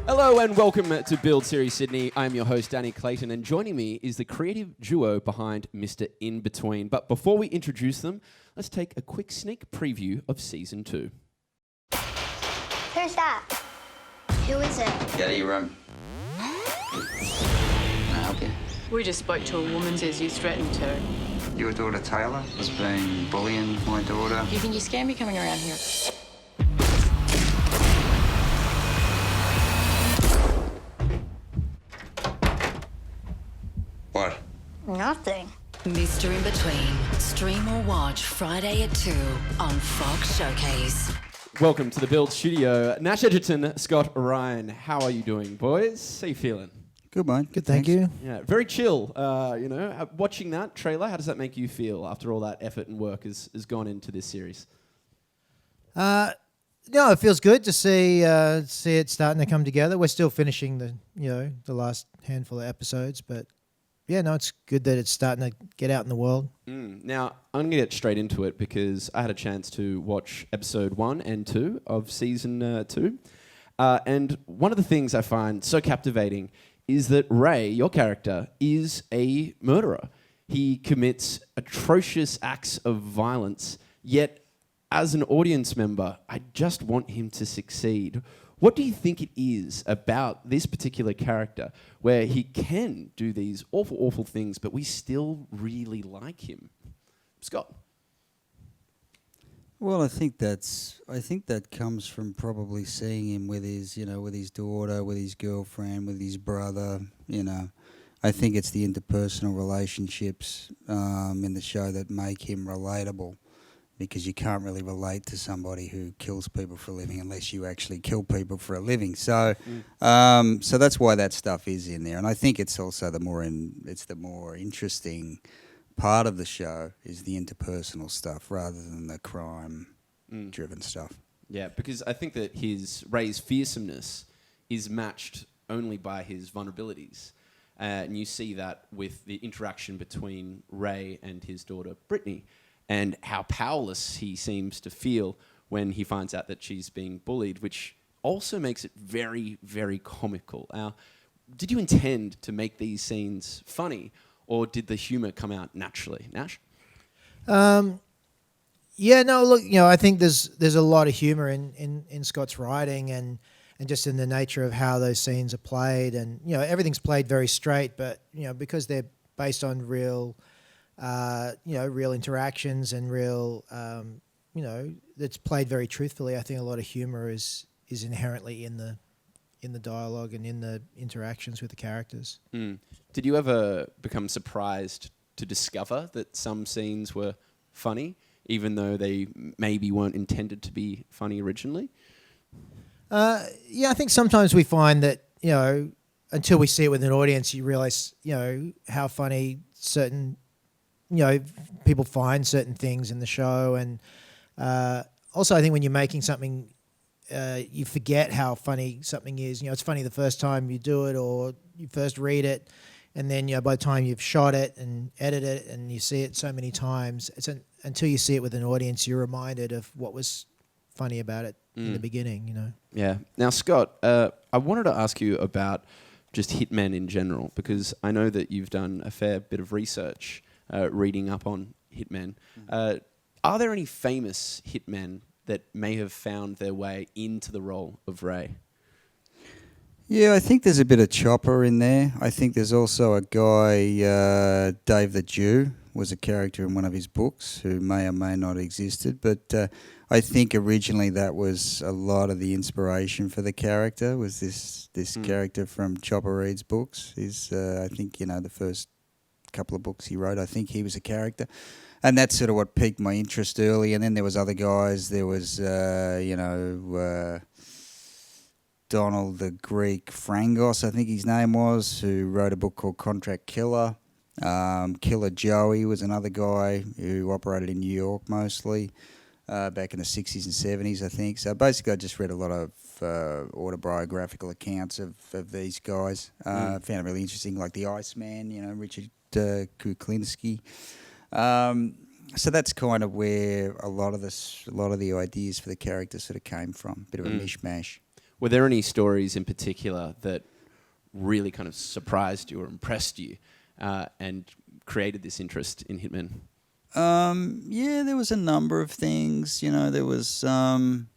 Hello and welcome to Build Series Sydney. I'm your host, Danny Clayton, and joining me is the creative duo behind Mr. In Between. But before we introduce them, let's take a quick sneak preview of Season 2. Who's that? Who is it? Get out of your room. Can I help you? We just spoke to a woman, says you threatened her. Your daughter Taylor has been bullying my daughter. Do you think you scam me coming around here? What? Nothing. Mr. In Between. Stream or watch Friday at 2 on Fox Showcase. Welcome to the Build Studio. Nash, Edgerton, Scott, Ryan. How are you doing, boys? How you feeling? Good, mate. Good, thank you. Yeah, very chill. Watching that trailer, how does that make you feel after all that effort and work has gone into this series? No, it feels good to see it starting to come together. We're still finishing the last handful of episodes, but yeah, no, it's good that it's starting to get out in the world. Now, I'm going to get straight into it because I had a chance to watch episode 1 and 2 of season 2. And one of the things I find so captivating is that Ray, your character, is a murderer. He commits atrocious acts of violence, yet as an audience member, I just want him to succeed. What do you think it is about this particular character where he can do these awful, awful things, but we still really like him? Scott? Well, I think that comes from probably seeing him with his, with his daughter, with his girlfriend, with his brother. I think it's the interpersonal relationships in the show that make him relatable, because you can't really relate to somebody who kills people for a living unless you actually kill people for a living. So, so that's why that stuff is in there, and I think it's also the more interesting part of the show is the interpersonal stuff rather than the crime-driven stuff. Yeah, because I think that Ray's fearsomeness is matched only by his vulnerabilities. And you see that with the interaction between Ray and his daughter, Brittany, and how powerless he seems to feel when he finds out that she's being bullied, which also makes it very, very comical. Now, did you intend to make these scenes funny, or did the humour come out naturally? Nash? Yeah, no, look, I think there's a lot of humour in Scott's writing and just in the nature of how those scenes are played, and everything's played very straight, but because they're based on real real interactions and real that's played very truthfully. I think a lot of humour is inherently in the dialogue and in the interactions with the characters. Did you ever become surprised to discover that some scenes were funny, even though they maybe weren't intended to be funny originally? Yeah, I think sometimes we find that, until we see it with an audience, you realise, how funny certain, people find certain things in the show. And also I think when you're making something, you forget how funny something is. It's funny the first time you do it or you first read it, and then by the time you've shot it and edited it and you see it so many times, until you see it with an audience, you're reminded of what was funny about it in the beginning. Yeah. Now, Scott, I wanted to ask you about just hitmen in general, because I know that you've done a fair bit of research reading up on hitmen. Are there any famous hitmen that may have found their way into the role of Ray? Yeah, I think there's a bit of Chopper in there. I think there's also a guy, Dave the Jew, was a character in one of his books who may or may not have existed. But I think originally that was a lot of the inspiration for the character, was this character from Chopper Reed's books. I think, the first couple of books he wrote, I think he was a character. And that's sort of what piqued my interest early. And then there was other guys. There was, Donald the Greek Frangos, I think his name was, who wrote a book called Contract Killer. Killer Joey was another guy who operated in New York mostly back in the 60s and 70s, I think. So basically I just read a lot of autobiographical accounts of these guys. I found it really interesting, like the Iceman, Richard Kuklinski. So that's kind of where a lot of the ideas for the character sort of came from, bit of a mishmash. were there any stories in particular that really kind of surprised you or impressed you and created this interest in hitmen? Yeah, there was a number of things. There was, one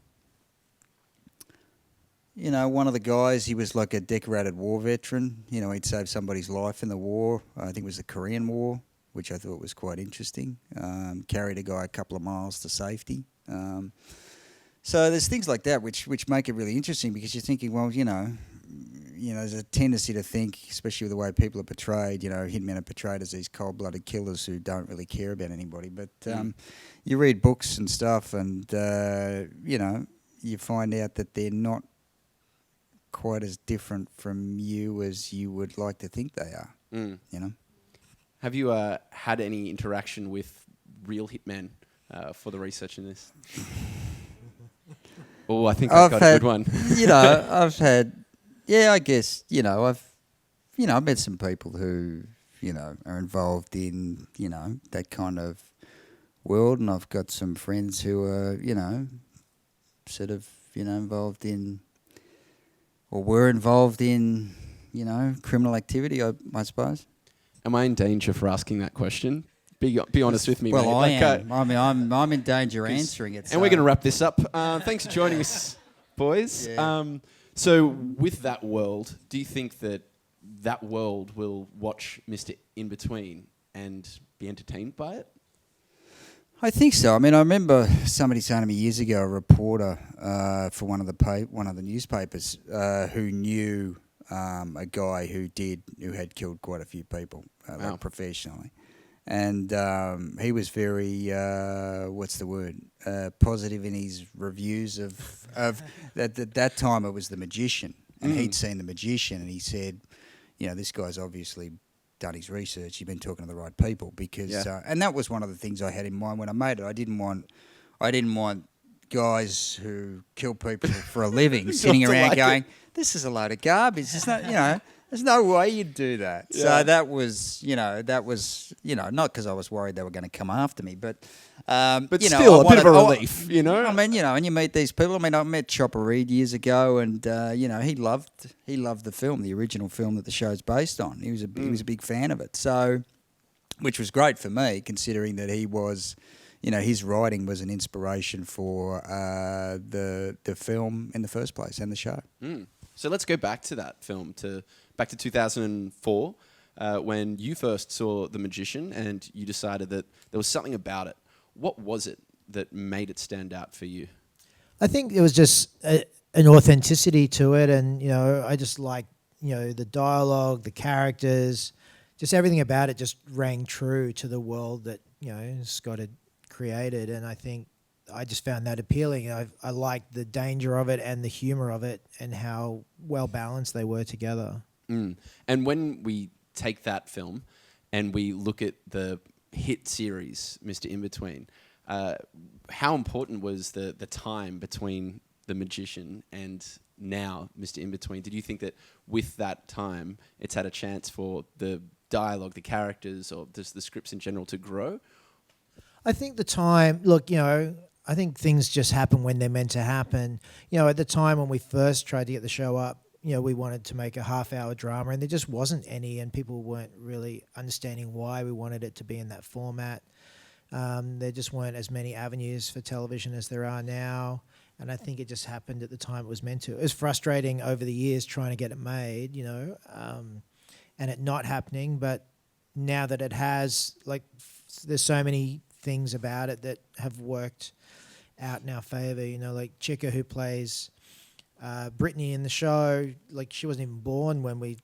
of the guys, he was like a decorated war veteran. He'd saved somebody's life in the war. I think it was the Korean War, which I thought was quite interesting. Carried a guy a couple of miles to safety. So there's things like that which make it really interesting, because you're thinking, well, there's a tendency to think, especially with the way people are portrayed, hitmen are portrayed as these cold-blooded killers who don't really care about anybody. But you read books and stuff, and you find out that they're not quite as different from you as you would like to think they are. Have you had any interaction with real hitmen for the research in this? Oh, I think I've got a good one. I've had, I guess, I've met some people who, are involved in, that kind of world, and I've got some friends who are, sort of, involved in, or were involved in, criminal activity, I suppose. Am I in danger for asking that question? Be honest with me, well, mate. I am. I mean, I'm in danger answering it. And we're going to wrap this up. Thanks for joining us, boys. Yeah. So with that world, do you think that world will watch Mr. In Between and be entertained by it? I think so. I mean, I remember somebody saying to me years ago, a reporter for one of the newspapers who knew a guy who had killed quite a few people like professionally. And he was very, positive in his reviews of at that time it was The Magician. And he'd seen The Magician, and he said, this guy's obviously done his research. He's been talking to the right people, because, and that was one of the things I had in mind when I made it. I didn't want guys who kill people for a living sitting around going, this is a load of garbage. It's not, there's no way you'd do that. Yeah. So that was not because I was worried they were going to come after me, but still a bit of a relief, I mean, and you meet these people. I mean, I met Chopper Reed years ago, and he loved the film, the original film that the show's based on. He was a big fan of it. So, which was great for me, considering that he was, his writing was an inspiration for the film in the first place and the show. So let's go back to that film, back to 2004, when you first saw The Magician and you decided that there was something about it. What was it that made it stand out for you? I think it was just an authenticity to it, and I just liked the dialogue, the characters, just everything about it just rang true to the world that Scott had created, and I think I just found that appealing. I liked the danger of it and the humour of it, and how well balanced they were together. And when we take that film and we look at the hit series, Mr. In Between, how important was the time between The Magician and now Mr. In Between? Did you think that with that time it's had a chance for the dialogue, the characters, or just the scripts in general to grow? I think the time, look, I think things just happen when they're meant to happen. At the time when we first tried to get the show up, we wanted to make a half-hour drama, and there just wasn't any, and people weren't really understanding why we wanted it to be in that format. There just weren't as many avenues for television as there are now, and I think it just happened at the time it was meant to. It was frustrating over the years trying to get it made, and it not happening, but now that it has, there's so many things about it that have worked out in our favour, like Chica, who plays Brittany in the show, she wasn't even born when we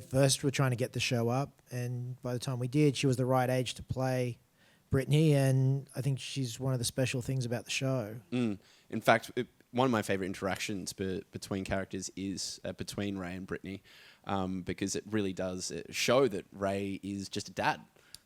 first were trying to get the show up, and by the time we did, she was the right age to play Brittany, and I think she's one of the special things about the show. In fact, one of my favourite interactions between characters is between Ray and Brittany, because it really does show that Ray is just a dad.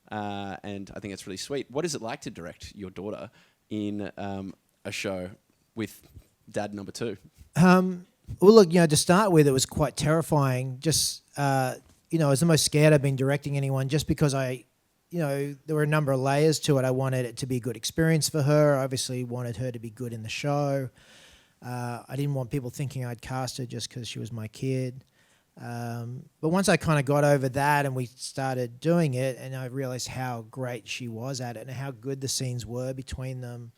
And I think it's really sweet. What is it like to direct your daughter in a show with dad number two? Well, look, to start with, it was quite terrifying. Just, I was the most scared I've been directing anyone, just because there were a number of layers to it. I wanted it to be a good experience for her. I obviously wanted her to be good in the show. I didn't want people thinking I'd cast her just because she was my kid. But once I kind of got over that and we started doing it, and I realized how great she was at it and how good the scenes were between them,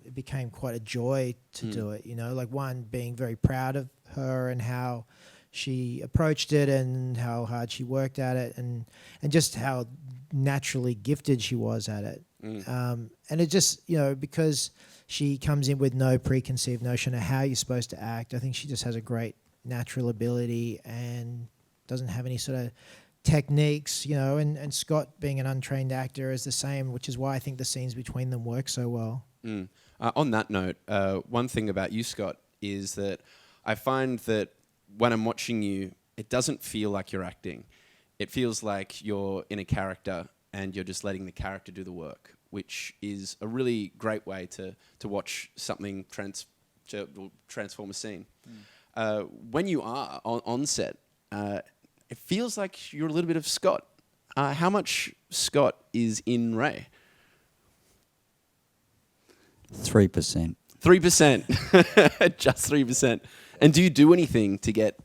it became quite a joy to do it. You know, like one, being very proud of her and how she approached it and how hard she worked at it, and just how naturally gifted she was at it. And it just, you know, because she comes in with no preconceived notion of how you're supposed to act, I think she just has a great natural ability and doesn't have any sort of techniques, you know, and Scott, being an untrained actor, is the same, which is why I think the scenes between them work so well. On that note, one thing about you, Scott, is that I find that when I'm watching you, it doesn't feel like you're acting. It feels like you're in a character and you're just letting the character do the work, which is a really great way to watch something transform a scene. When you are on set, it feels like you're a little bit of Scott. How much Scott is in Ray? 3%. 3%. Just 3%. And do you do anything to get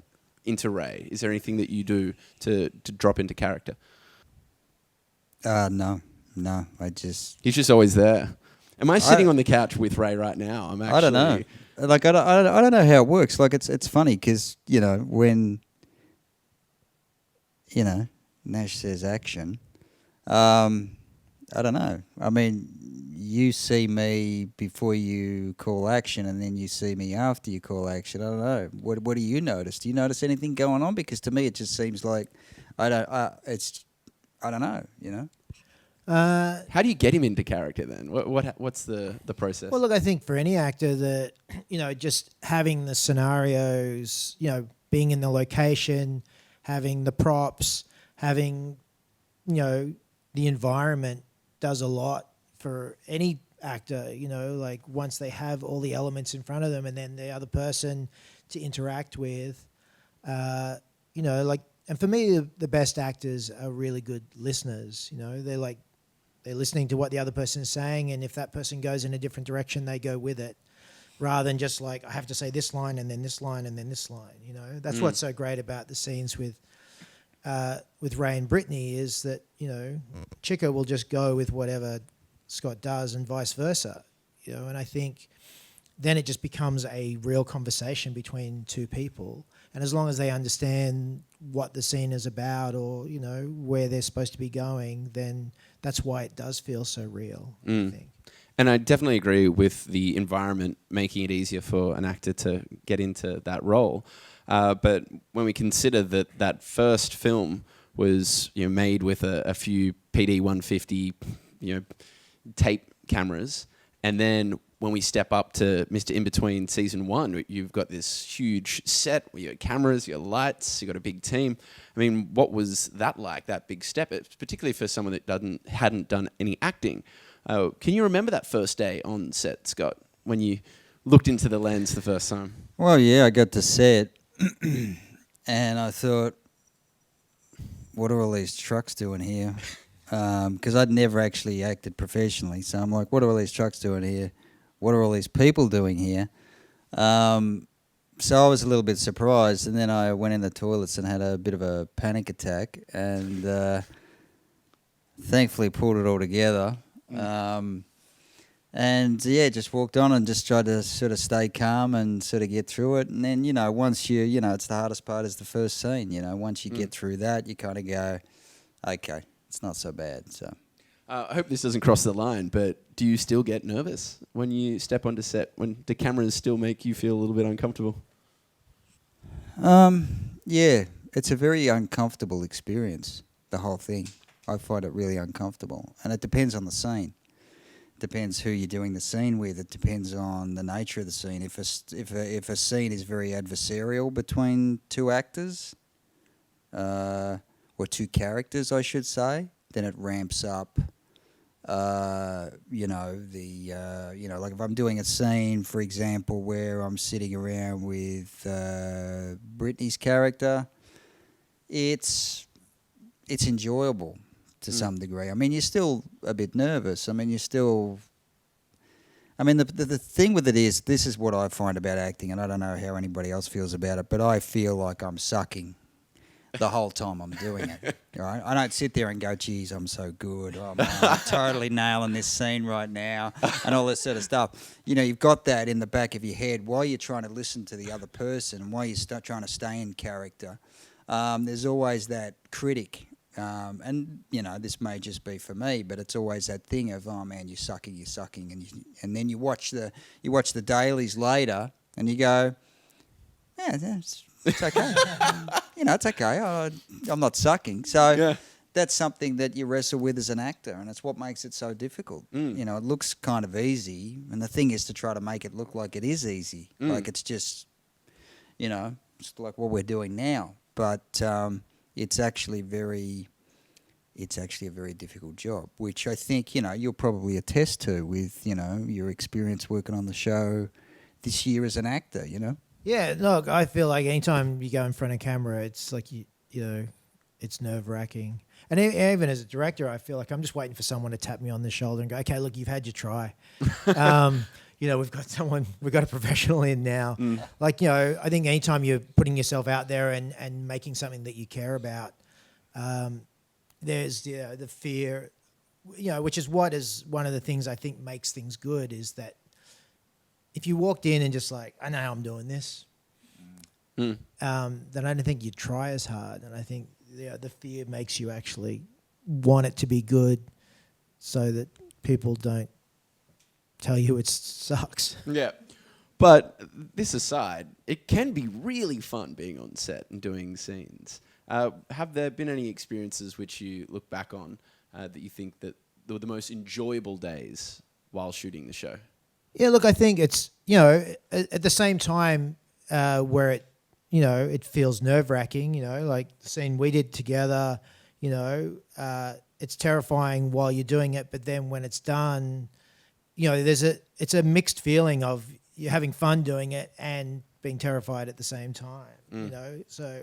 into Ray? Is there anything that you do to drop into character? No, I just... He's just always there. Am I sitting on the couch with Ray right now? I'm actually... I don't know. Like, I don't know how it works. Like, it's funny because, you know, when, you know, Nash says action, I don't know. I mean, you see me before you call action, and then you see me after you call action. I don't know. What do you notice? Do you notice anything going on? Because to me, it just seems like I don't know. You know. How do you get him into character then? What's the process? Well, look, I think for any actor that, you know, just having the scenarios, you know, being in the location, having the props, having, you know, the environment does a lot for any actor, you know, like once they have all the elements in front of them and then the other person to interact with, you know, like, and for me, the best actors are really good listeners, you know, they're listening to what the other person is saying, and if that person goes in a different direction, they go with it, rather than just like, I have to say this line and then this line and then this line, you know. That's what's so great about the scenes with Ray and Brittany, is that, you know, Chica will just go with whatever Scott does and vice versa, you know. And I think then it just becomes a real conversation between two people, and as long as they understand what the scene is about, or, you know, where they're supposed to be going, then that's why it does feel so real, I think. And I definitely agree with the environment making it easier for an actor to get into that role. But when we consider that first film was, you know, made with a few PD 150, you know, tape cameras, and then when we step up to Mr. In-Between season 1, you've got this huge set with your cameras, your lights, you've got a big team. I mean, what was that like, that big step? It's particularly for someone that hadn't done any acting. Can you remember that first day on set, Scott, when you looked into the lens the first time? Well, yeah, I got to set and I thought, what are all these trucks doing here? Because I'd never actually acted professionally. So I'm like, what are all these trucks doing here? What are all these people doing here? So I was a little bit surprised, and then I went in the toilets and had a bit of a panic attack, and thankfully pulled it all together. And yeah, just walked on and just tried to sort of stay calm and sort of get through it. And then, you know, once you know, it's the hardest part is the first scene. You know, once you get through that, you kind of go, okay, it's not so bad. So. I hope this doesn't cross the line, but do you still get nervous when you step onto set? When the cameras still make you feel a little bit uncomfortable? Yeah, it's a very uncomfortable experience, the whole thing. I find it really uncomfortable. And it depends on the scene. It depends who you're doing the scene with. It depends on the nature of the scene. If a scene is very adversarial between two actors, or two characters, I should say, then it ramps up. You know, like if I'm doing a scene, for example, where I'm sitting around with Brittany's character, it's enjoyable to some degree. I mean, you're still a bit nervous. I mean, I mean, the thing with it is, this is what I find about acting, and I don't know how anybody else feels about it, but I feel like I'm sucking the whole time I'm doing it. Right? I don't sit there and go, geez, I'm so good. Oh, man, I'm totally nailing this scene right now and all this sort of stuff. You know, you've got that in the back of your head while you're trying to listen to the other person and while you're trying to stay in character. There's always that critic. And, you know, this may just be for me, but it's always that thing of, oh, man, you're sucking. And then you watch the dailies later and you go, yeah, it's okay. You know, it's okay. I'm not sucking. So that's something that you wrestle with as an actor, and it's what makes it so difficult. You know, it looks kind of easy, and the thing is to try to make it look like it is easy. Like it's just, you know, it's like what we're doing now. But it's actually a very difficult job, which I think, you know, you'll probably attest to with, you know, your experience working on the show this year as an actor, you know? Yeah, look, I feel like anytime you go in front of camera, it's like, you know, it's nerve-wracking. And even as a director, I feel like I'm just waiting for someone to tap me on the shoulder and go, okay, look, you've had your try. You know, we've got a professional in now. Like, you know, I think anytime you're putting yourself out there and making something that you care about, there's the fear, you know, which is what is one of the things I think makes things good, is that if you walked in and just like, I know how I'm doing this, then I don't think you'd try as hard. And I think the fear makes you actually want it to be good so that people don't tell you it sucks. Yeah. But this aside, it can be really fun being on set and doing scenes. Have there been any experiences which you look back on that you think that were the most enjoyable days while shooting the show? Yeah, look, I think it's, you know, at the same time where it, you know, it feels nerve-wracking, you know, like the scene we did together, you know, it's terrifying while you're doing it, but then when it's done, you know, it's a mixed feeling of you're having fun doing it and being terrified at the same time, you know. So,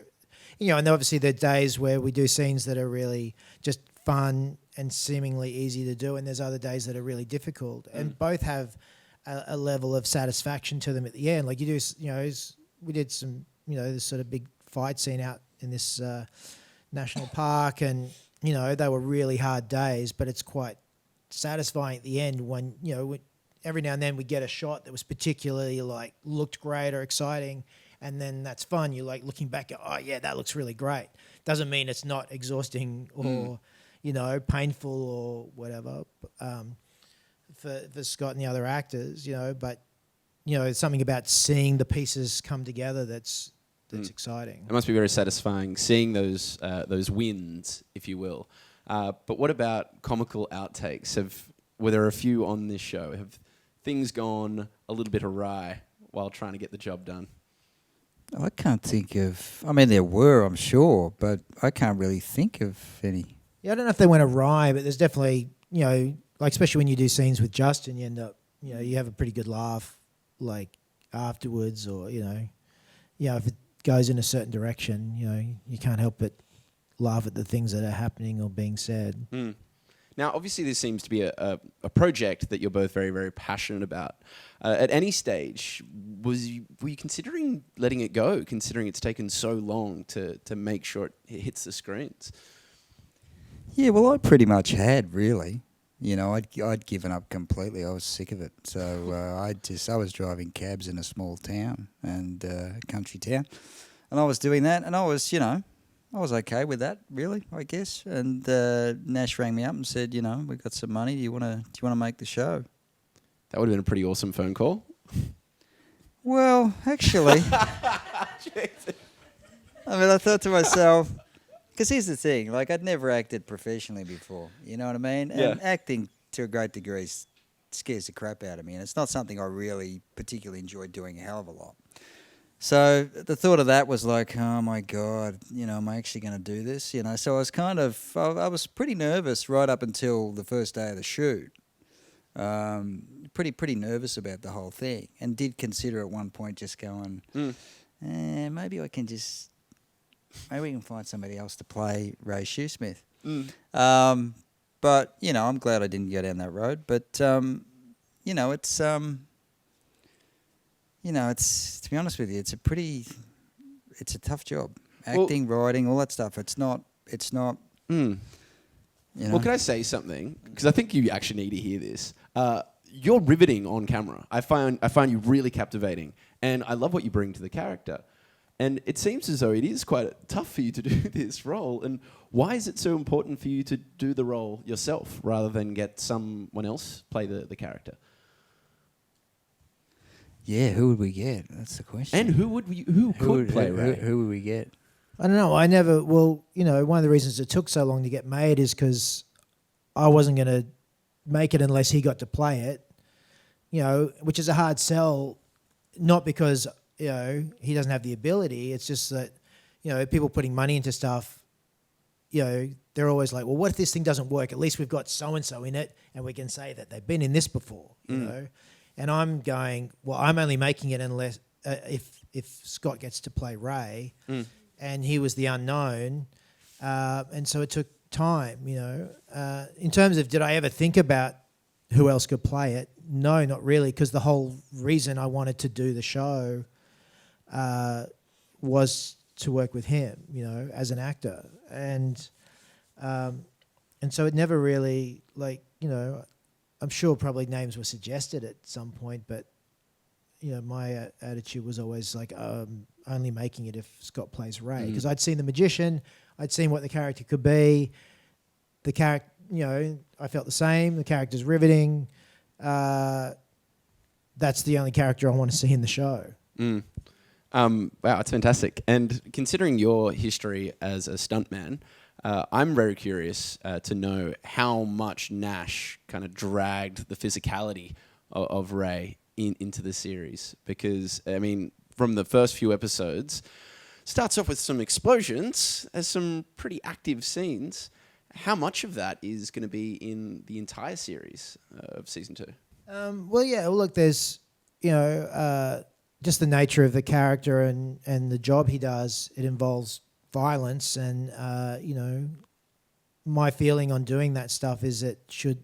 you know, and obviously there are days where we do scenes that are really just fun and seemingly easy to do, and there's other days that are really difficult, and both have a level of satisfaction to them at the end. Like you do, you know, we did some, you know, this sort of big fight scene out in this national park, and, you know, they were really hard days, but it's quite satisfying at the end when, you know, every now and then we get a shot that was particularly like looked great or exciting, and then that's fun. You're like looking back at, oh yeah, that looks really great. Doesn't mean it's not exhausting or, you know, painful or whatever. For Scott and the other actors, you know, but, you know, it's something about seeing the pieces come together that's exciting. It must be very satisfying seeing those wins, if you will. But what about comical outtakes? Were there a few on this show? Have things gone a little bit awry while trying to get the job done? I can't think of... I mean, there were, I'm sure, but I can't really think of any. Yeah, I don't know if they went awry, but there's definitely, you know, like especially when you do scenes with Justin, you end up, you know, you have a pretty good laugh, like afterwards, or, you know, if it goes in a certain direction, you know, you can't help but laugh at the things that are happening or being said. Now, obviously, this seems to be a project that you're both very, very passionate about. At any stage, were you considering letting it go, considering it's taken so long to make sure it hits the screens? Yeah, well, I pretty much had, really. You know, I'd given up completely. I was sick of it. So I was driving cabs in a small town and country town, and I was doing that, and I was, you know, I was okay with that, really, I guess. And Nash rang me up and said, you know, we've got some money. Do you want to make the show? That would have been a pretty awesome phone call. Well, actually, I mean, I thought to myself, because here's the thing, like I'd never acted professionally before, you know what I mean? Yeah. And acting to a great degree scares the crap out of me, and it's not something I really particularly enjoy doing a hell of a lot. So the thought of that was like, oh my God, you know, am I actually going to do this? You know, so I was I was pretty nervous right up until the first day of the shoot. Pretty nervous about the whole thing, and did consider at one point just going, maybe we can find somebody else to play Ray Shoesmith. But, you know, I'm glad I didn't go down that road. But, it's it's to be honest with you, it's a tough job. Acting, writing, all that stuff. It's not. Well, can I say something? Because I think you actually need to hear this. You're riveting on camera. I find you really captivating, and I love what you bring to the character. And it seems as though it is quite tough for you to do this role. And why is it so important for you to do the role yourself rather than get someone else play the character? Yeah, who would we get? That's the question. And who could play Ray? Who would we get? I don't know. I never. Well, one of the reasons it took so long to get made is because I wasn't going to make it unless he got to play it. Which is a hard sell, not because he doesn't have the ability. It's just that people putting money into stuff. They're always like, well, what if this thing doesn't work? At least we've got so and so in it, and we can say that they've been in this before. You know. And I'm going, well, I'm only making it unless if Scott gets to play Ray, and he was the unknown, and so it took time. In terms of did I ever think about who else could play it? No, not really, because the whole reason I wanted to do the show was to work with him, as an actor, and so it never really I'm sure probably names were suggested at some point, but my attitude was always like only making it if Scott plays Ray, because I'd seen The Magician, I'd seen what the character could be. The character, I felt the same. The character's riveting. That's the only character I want to see in the show. Wow, it's fantastic. And considering your history as a stuntman, I'm very curious to know how much Nash kind of dragged the physicality of Ray into the series. Because, from the first few episodes, starts off with some explosions, there's some pretty active scenes. How much of that is going to be in the entire series of season 2? Look, there's, just the nature of the character and the job he does. It involves violence, and my feeling on doing that stuff is it should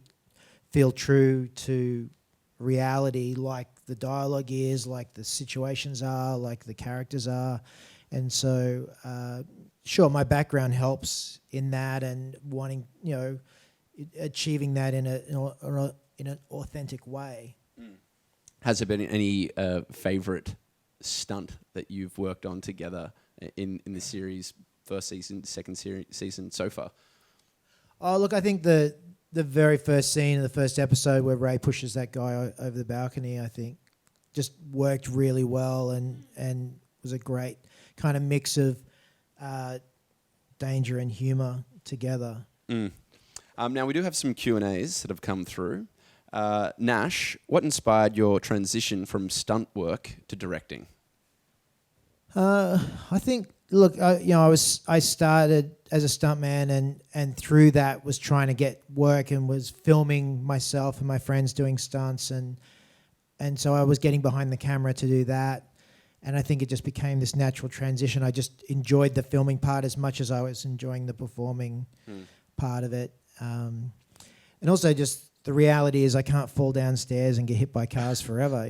feel true to reality, like the dialogue is, like the situations are, like the characters are. And so sure, my background helps in that, and wanting achieving that in an authentic way. Has there been any favourite stunt that you've worked on together in the series, first season, second season so far? Oh, look, I think the very first scene in the first episode where Ray pushes that guy over the balcony, I think, just worked really well and was a great kind of mix of danger and humour together. Now, we do have some Q&As that have come through. Nash, what inspired your transition from stunt work to directing? I think, look, I started as a stuntman, and through that was trying to get work and was filming myself and my friends doing stunts, and so I was getting behind the camera to do that, and I think it just became this natural transition. I just enjoyed the filming part as much as I was enjoying the performing part of it, and also just the reality is I can't fall downstairs and get hit by cars forever. I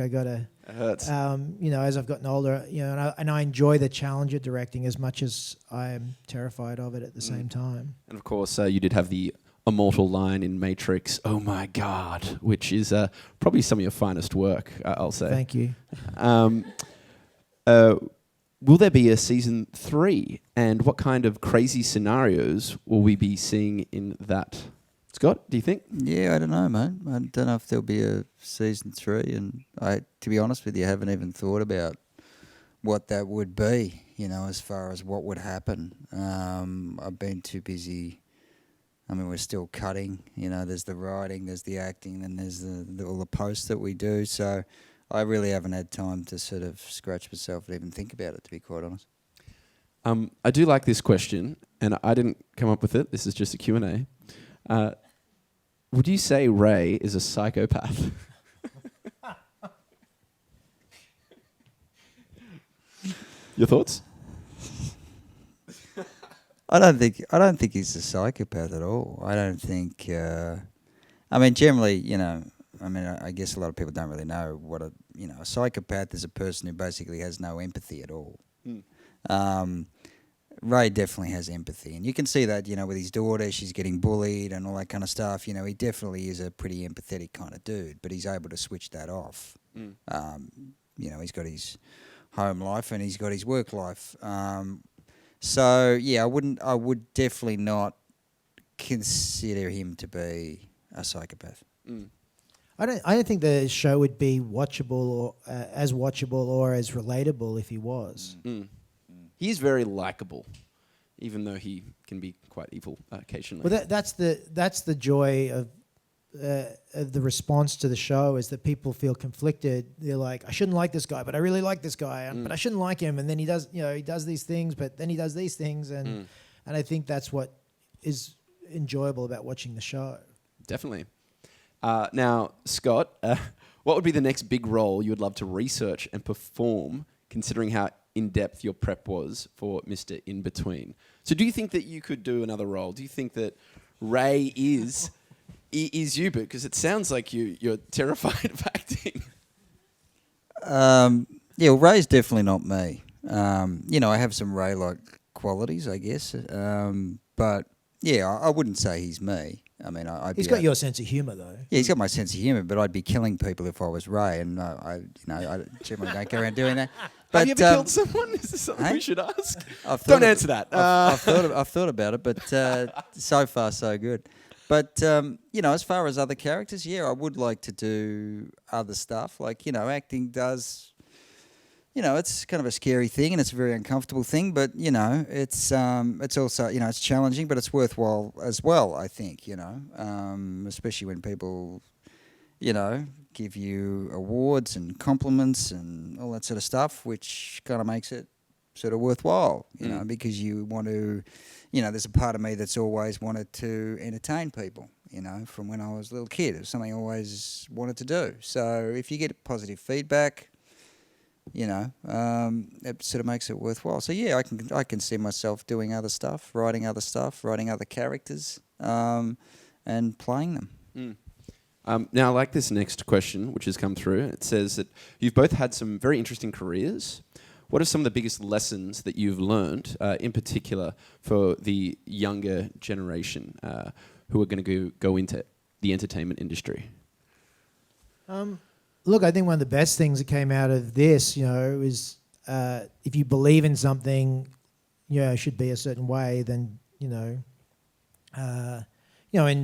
gotta. It hurts. As I've gotten older, and I enjoy the challenge of directing as much as I am terrified of it at the same time. And of course, you did have the immortal line in Matrix, "Oh my God," which is probably some of your finest work, I'll say. Thank you. Will there be a season 3? And what kind of crazy scenarios will we be seeing in that? Scott, do you think? Yeah, I don't know, mate. I don't know if there'll be a season 3, and to be honest with you, I haven't even thought about what that would be, as far as what would happen. I've been too busy. We're still cutting, there's the writing, there's the acting, and there's all the posts that we do, so I really haven't had time to sort of scratch myself and even think about it, to be quite honest. I do like this question, and I didn't come up with it. This is just a Q&A. Would you say Ray is a psychopath? Your thoughts? I don't think he's a psychopath at all. I don't think. Generally, I mean, I guess a lot of people don't really know what a psychopath is. A person who basically has no empathy at all. Ray definitely has empathy, and you can see that, with his daughter. She's getting bullied and all that kind of stuff. He definitely is a pretty empathetic kind of dude, but he's able to switch that off. He's got his home life and he's got his work life. So yeah, I would definitely not consider him to be a psychopath. I don't think the show would be watchable or as watchable or as relatable if he was. He is very likable, even though he can be quite evil occasionally. Well, that's the joy of the response to the show, is that people feel conflicted. They're like, I shouldn't like this guy, but I really like this guy, but I shouldn't like him. And then he does these things, but then he does these things, and I think that's what is enjoyable about watching the show. Definitely. Now, Scott, what would be the next big role you would love to research and perform, considering how in-depth your prep was for Mr. In-Between? So do you think that you could do another role? Do you think that Ray is you? Because it sounds like you're terrified of acting. Yeah, well, Ray's definitely not me. I have some Ray-like qualities, I guess. But yeah, I wouldn't say he's me. I mean, he's got your sense of humour, though. Yeah, he's got my sense of humour, but I'd be killing people if I was Ray, and I generally don't go around doing that. But, have you ever killed someone? Is this something we should ask? Don't answer that. I've thought about it, but so far so good. But as far as other characters, yeah, I would like to do other stuff. Like, acting does. It's kind of a scary thing and it's a very uncomfortable thing, but it's also it's challenging, but it's worthwhile as well. I think especially when people give you awards and compliments and all that sort of stuff, which kind of makes it sort of worthwhile. Because you want to, there's a part of me that's always wanted to entertain people. From when I was a little kid, it was something I always wanted to do. So if you get positive feedback, it sort of makes it worthwhile. So yeah, I can see myself doing other stuff, writing other characters, and playing them. Now, I like this next question, which has come through. It says that you've both had some very interesting careers. What are some of the biggest lessons that you've learned, in particular for the younger generation who are going to go into the entertainment industry? Look, I think one of the best things that came out of this, is if you believe in something, it should be a certain way. Then, in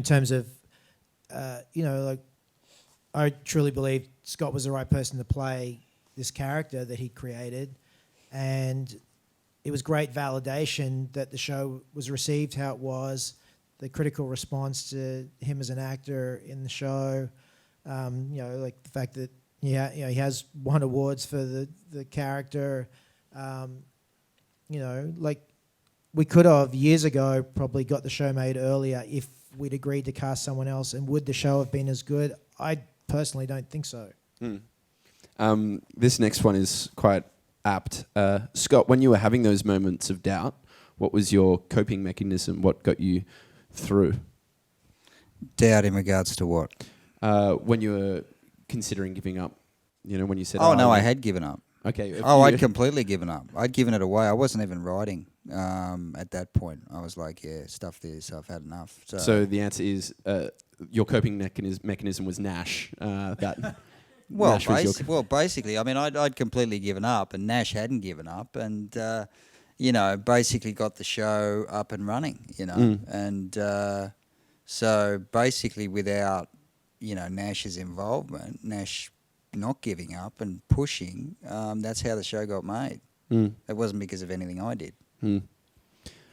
terms of, like, I truly believe Scott was the right person to play this character that he created, and it was great validation that the show was received how it was, the critical response to him as an actor in the show. Like the fact that he has won awards for the character. Like we could have years ago probably got the show made earlier if we'd agreed to cast someone else. And would the show have been as good? I personally don't think so. This next one is quite apt. Scott, when you were having those moments of doubt, what was your coping mechanism? What got you through? Doubt in regards to what? When you were considering giving up, when you said... Oh, no, I had given up. Okay. I'd completely given up. I'd given it away. I wasn't even writing at that point. I was like, yeah, stuff this, I've had enough. So the answer is your coping mechanism was Nash. Basically, I mean, I'd completely given up, and Nash hadn't given up, and basically got the show up and running. And so basically, without Nash's involvement, Nash not giving up and pushing, that's how the show got made. It wasn't because of anything I did.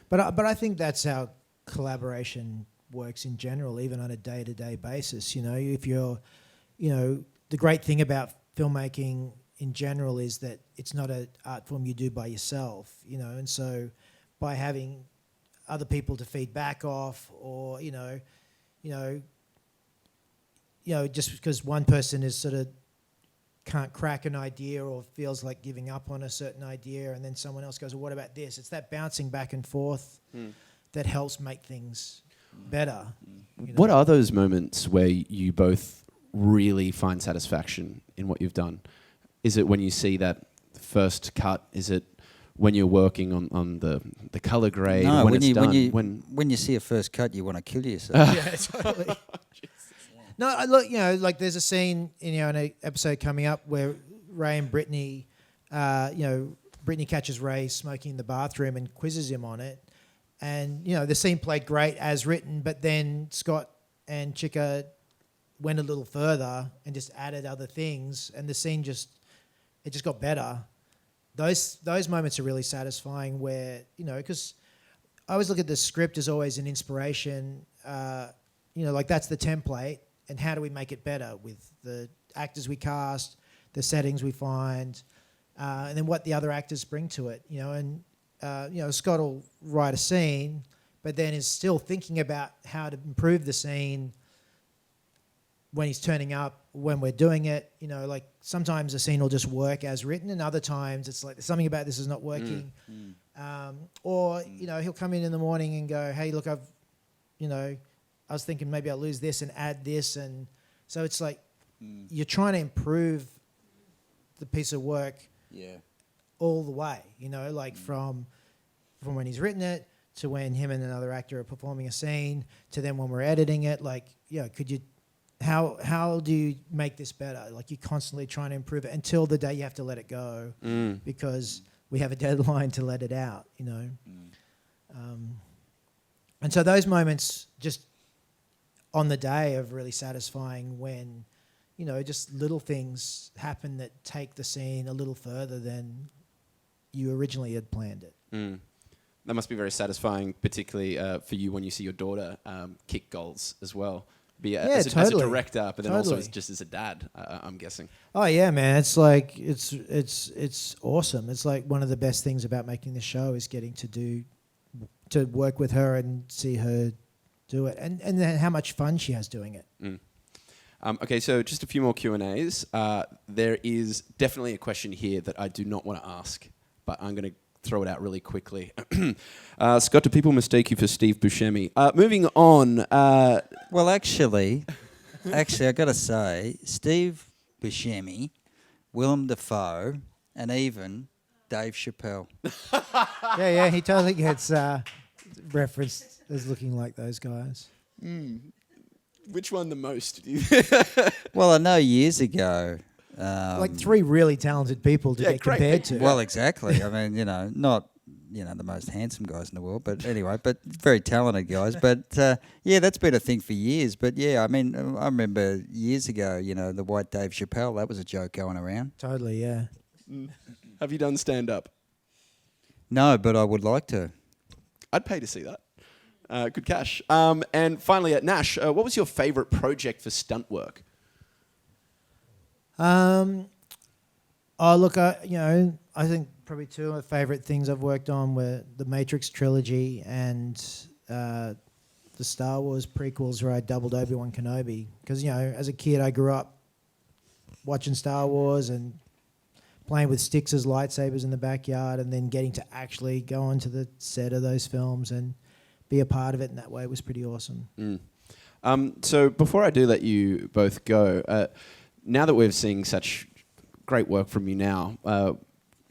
But I think that's how collaboration works in general, even on a day-to-day basis. If you're, the great thing about filmmaking in general is that it's not an art form you do by yourself, and so by having other people to feed back off, or just because one person is sort of can't crack an idea or feels like giving up on a certain idea, and then someone else goes, well, what about this? It's that bouncing back and forth that helps make things better. What are those moments where you both really find satisfaction in what you've done? Is it when you see that first cut? Is it when you're working on the color grade? No, when when it's you done? when you see a first cut, you want to kill yourself. Yeah, totally. No, look, like there's a scene in an episode coming up where Ray and Brittany, Brittany catches Ray smoking in the bathroom and quizzes him on it, and the scene played great as written, but then Scott and Chika went a little further and just added other things, and the scene just got better. Those moments are really satisfying, where because I always look at the script as always an inspiration. Like that's the template. And how do we make it better with the actors we cast, the settings we find, and then what the other actors bring to it, Scott will write a scene, but then is still thinking about how to improve the scene when he's turning up, when we're doing it. Like sometimes a scene will just work as written, and other times it's like there's something about this is not working. Or he'll come in the morning and go, hey, look, I was thinking maybe I'll lose this and add this. And so it's like you're trying to improve the piece of work all the way, like from when he's written it to when him and another actor are performing a scene to then when we're editing it. Like, how do you make this better? Like you're constantly trying to improve it until the day you have to let it go because we have a deadline to let it out, and so those moments just on the day of really satisfying when, just little things happen that take the scene a little further than you originally had planned it. That must be very satisfying, particularly for you when you see your daughter kick goals as well. As a director, but then also as a dad, I'm guessing. Oh yeah, man! It's like it's awesome. It's like one of the best things about making the show is getting to work with her and see her do it, and then how much fun she has doing it. Okay, so just a few more Q&As. There is definitely a question here that I do not want to ask, but I'm going to throw it out really quickly. Scott, do people mistake you for Steve Buscemi? Moving on. Well, actually, I got to say, Steve Buscemi, Willem Dafoe, and even Dave Chappelle. Yeah, he totally gets referenced as looking like those guys. Which one the most? Well, I know years ago. Like three really talented people to get compared to. Well, exactly. I mean, not the most handsome guys in the world, but anyway, but very talented guys. But that's been a thing for years. But yeah, I mean, I remember years ago, the white Dave Chappelle. That was a joke going around. Totally, yeah. Have you done stand-up? No, but I would like to. I'd pay to see that. Good cash. And finally, at Nash, what was your favourite project for stunt work? I think probably two of my favourite things I've worked on were the Matrix trilogy and the Star Wars prequels, where I doubled Obi-Wan Kenobi. Because, as a kid, I grew up watching Star Wars and playing with sticks as lightsabers in the backyard, and then getting to actually go onto the set of those films and be a part of it in that way was pretty awesome. So before I do let you both go, now that we're seeing such great work from you now,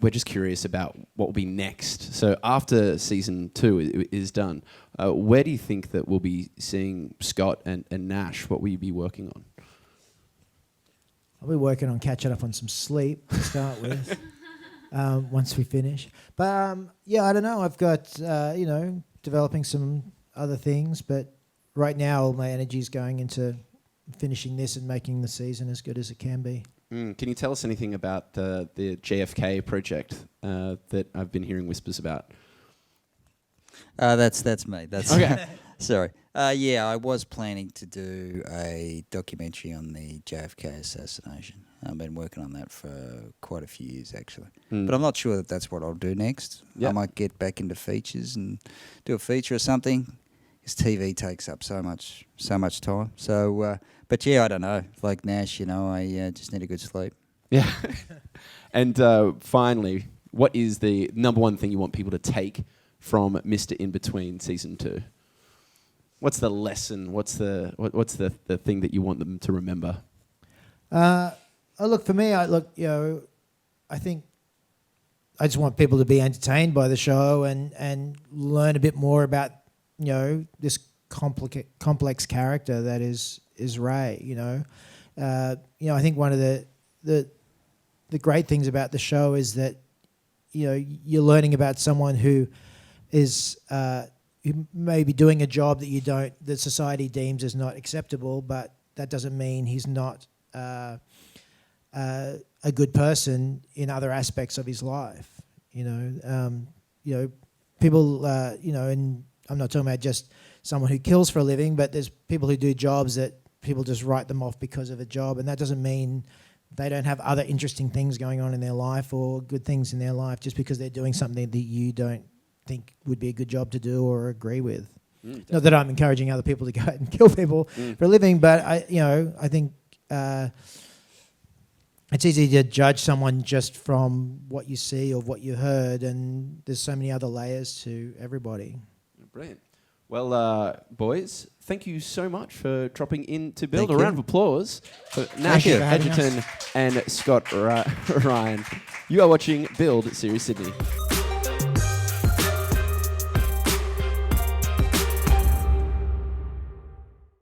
we're just curious about what will be next. So after season 2 is done, where do you think that we'll be seeing Scott and Nash? What will you be working on? I'll be working on catching up on some sleep to start with once we finish. But I don't know. I've got, developing some other things, but right now all my energy is going into finishing this and making the season as good as it can be. Can you tell us anything about the JFK project that I've been hearing whispers about? That's me. That's okay. Sorry. I was planning to do a documentary on the JFK assassination. I've been working on that for quite a few years, actually. But I'm not sure that that's what I'll do next. Yep. I might get back into features and do a feature or something, because TV takes up so much time. So, but yeah, I don't know. Like Nash, I just need a good sleep. Yeah. And finally, what is the number one thing you want people to take from Mr. In Between season 2? What's the lesson? What's the thing that you want them to remember? Look, for me, I think I just want people to be entertained by the show and learn a bit more about, this complex character that is Ray. I think one of the great things about the show is that you're learning about someone who is who may be doing a job that society deems as not acceptable, but that doesn't mean he's not a good person in other aspects of his life. People, and I'm not talking about just someone who kills for a living, but there's people who do jobs that people just write them off because of a job, and that doesn't mean they don't have other interesting things going on in their life or good things in their life just because they're doing something that you don't think would be a good job to do or agree with. Not that I'm encouraging other people to go out and kill people for a living, but I think it's easy to judge someone just from what you see or what you heard, and there's so many other layers to everybody. Brilliant. Well, boys, thank you so much for dropping in to Build. Thank A you. round of applause for Nash, you for having Edgerton, and Scott Ryan. You are watching Build Series Sydney.